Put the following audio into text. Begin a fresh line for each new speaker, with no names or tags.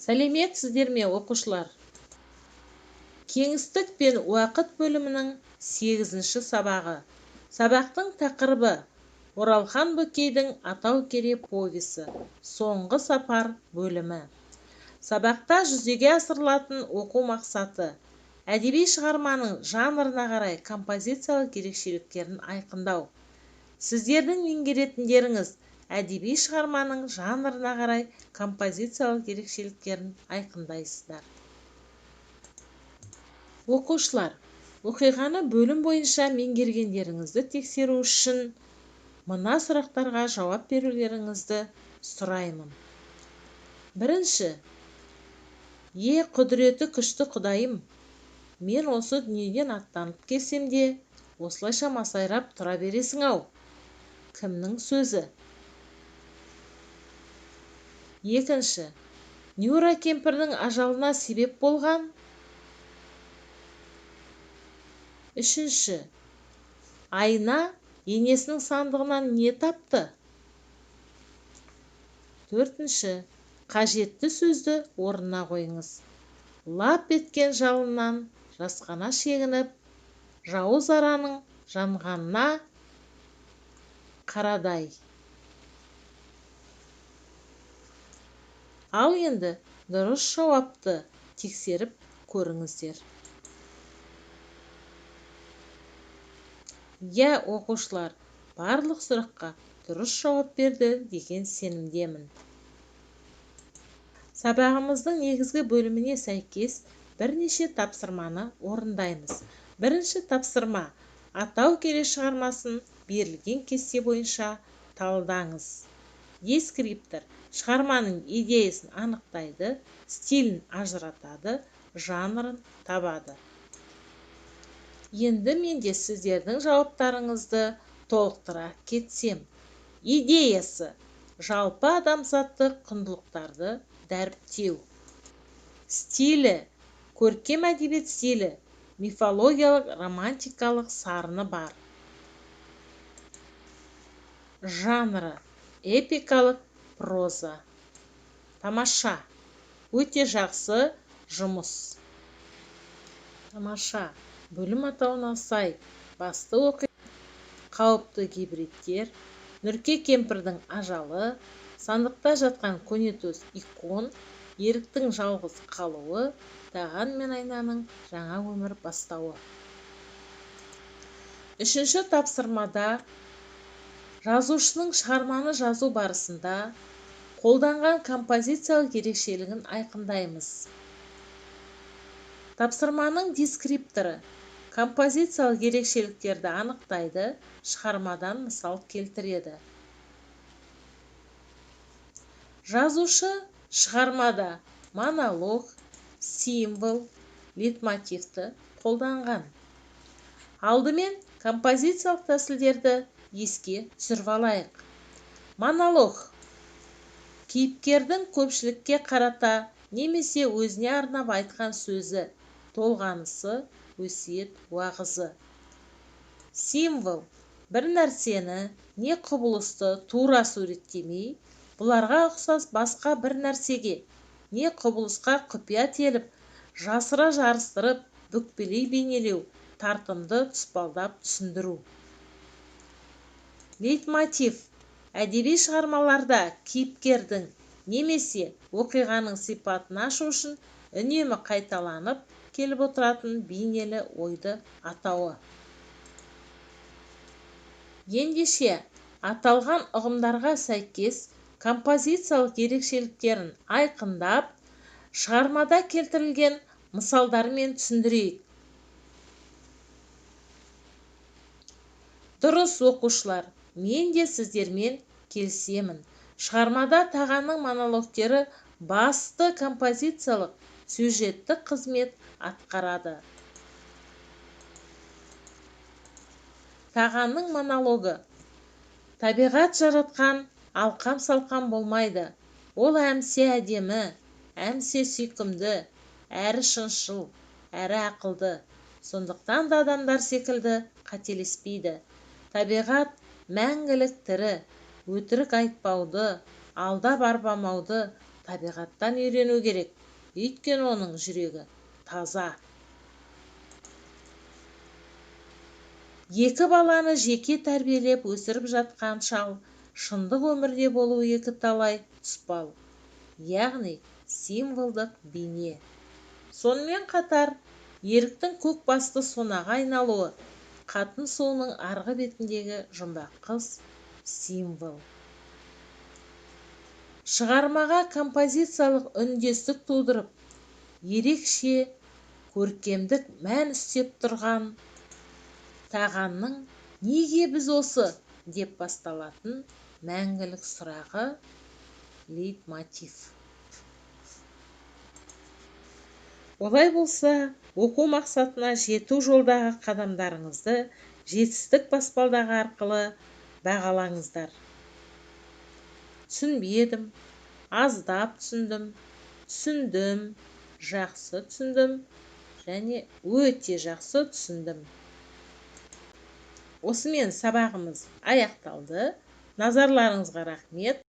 Сәлеметсіздер ме, оқушылар? Кеңістік пен уақыт бөлімінің 8-ші сабағы. Сабақтың тақырыбы Оралхан Бөкейдің Атау кере повесі. Соңғы сапар бөлімі. Сабақта жүзеге асырылатын оқу мақсаты әдеби шығарманың жанрына қарай композициялық ерекшеліктерін айқындау. Сіздердің меңгеретіндеріңіз әдеби шығарманың жанрына қарай композициялық ерекшеліктерін айқындайсыздар. Оқушылар, оқиғаны бөлім бойынша меңгергендеріңізді тексеру үшін мына сұрақтарға жауап берулеріңізді сұраймын. Бірінші. Құдіреті күшті Құдайым, мен осы дүниеден аттанып келсем де, осылайша масайрап тұра бересің-ау. Кімнің сөзі? Екінші. Нюра кемпірдің ажалына себеп болған? Үшінші. Айна енесінің сандығынан не тапты? Төртінші. Қажетті сөзді орнына қойыңыз. Лап еткен жалыннан жасқана шегініп, жауыз араның жанғанына қарадай. Ал енді дұрыс жауапты тексеріп көріңіздер. Оқушылар, барлық сұраққа дұрыс жауап берді деген сенімдемін. Сабағымыздың негізгі бөліміне сәйкес бірнеше тапсырманы орындаймыз. Бірінші тапсырма: Атау кере шығармасын берілген кесте бойынша талдаңыз. Дескриптор шығарманың идеясын анықтайды, стилін ажыратады, жанрын табады. Енді мен де сіздердің жауаптарыңызды толықтыра кетсем. Идеясы: жалпы адамзаттық құндылықтарды дәріптеу. Стилі: көркем әдебиет стилі, мифологиялық романтикалық сарыны бар. Жанры: эпикалық проза. Тамаша: өте жақсы жұмыс. Тамаша: бөлім атауына сай. Басты оқиға: қауіпті гибридтер, Нұрке кемпірдің ажалы, сандықта жатқан көнетоз икон, еріктің жалғыз қалуы, таған мен айнаның жаңа өмір бастауы. Үшінші тапсырмада жазушының шығарманы жазу барысында қолданған композициялық ерекшелігін айқындаймыз. Тапсырманың дескрипторы композициялық ерекшеліктерді анықтайды, шығармадан мысал келтіреді. Жазушы шығармада монолог, символ, лейтмотивті қолданған. Алдымен композициялық тәсілдерді еске түсіріп алайық. Монолог: кейіпкердің көпшілікке қарата немесе өзіне арнап айтқан сөзі, толғанысы, өсиет уағызы. Символ: бір нәрсені не құбылысты тура суреттемей, бұларға ұқсас басқа бір нәрсеге не құбылысқа құпия теліп, жасыра жарыстырып, бүкпелей бейнелеу, тартымды тұспалдап түсіндіру. Лейтмотив: әдеби шығармаларда кейіпкердің немесе оқиғаның сипатын ашу үшін үнемі қайталанып келіп отыратын бейнелі ойды атауы. Ендеше, аталған ұғымдарға сәйкес композициялық ерекшеліктерін айқындап, шығармада келтірілген мысалдармен түсіндірейік. Дұрыс, оқушылар, мен де сіздермен келісемін. Шығармада тағанның монологтері басты композициялық сюжеттік қызмет атқарады. Тағанның монологы: табиғат жаратқан алқам-салқам болмайды. Ол әмсе әдемі, әмсе сүйкімді, әрі шыншыл, әрі ақылды. Сондықтан да адамдар секілді қателеспейді. Табиғат мәңгілік тірі, өтірік айтпауды, алдап арбамауды, табиғаттан үйрену керек, өйткені оның жүрегі таза. Екі баланы жеке тәрбиелеп өсіріп жатқан шал шындық өмірде болу екі талай тұспал, яғни символдық бейне. Сонымен қатар, еріктің көк басты сонаға айналуы қатын суының арғы бетіндегі жұмбақ қыз символ. Шығармаға композициялық үндестік тудырып, ерекше көркемдік мән үстеп тұрған тағанның неге біз осы деп басталатын мәңгілік сұрағы лейтмотив. Олай болса, оқу мақсатына жету жолдағы қадамдарыңызды жетістік баспалдағы арқылы бағалаңыздар. Түсінбедім, аздап түсіндім, түсіндім, жақсы түсіндім және өте жақсы түсіндім. Осымен сабағымыз аяқталды. Назарларыңызға рахмет.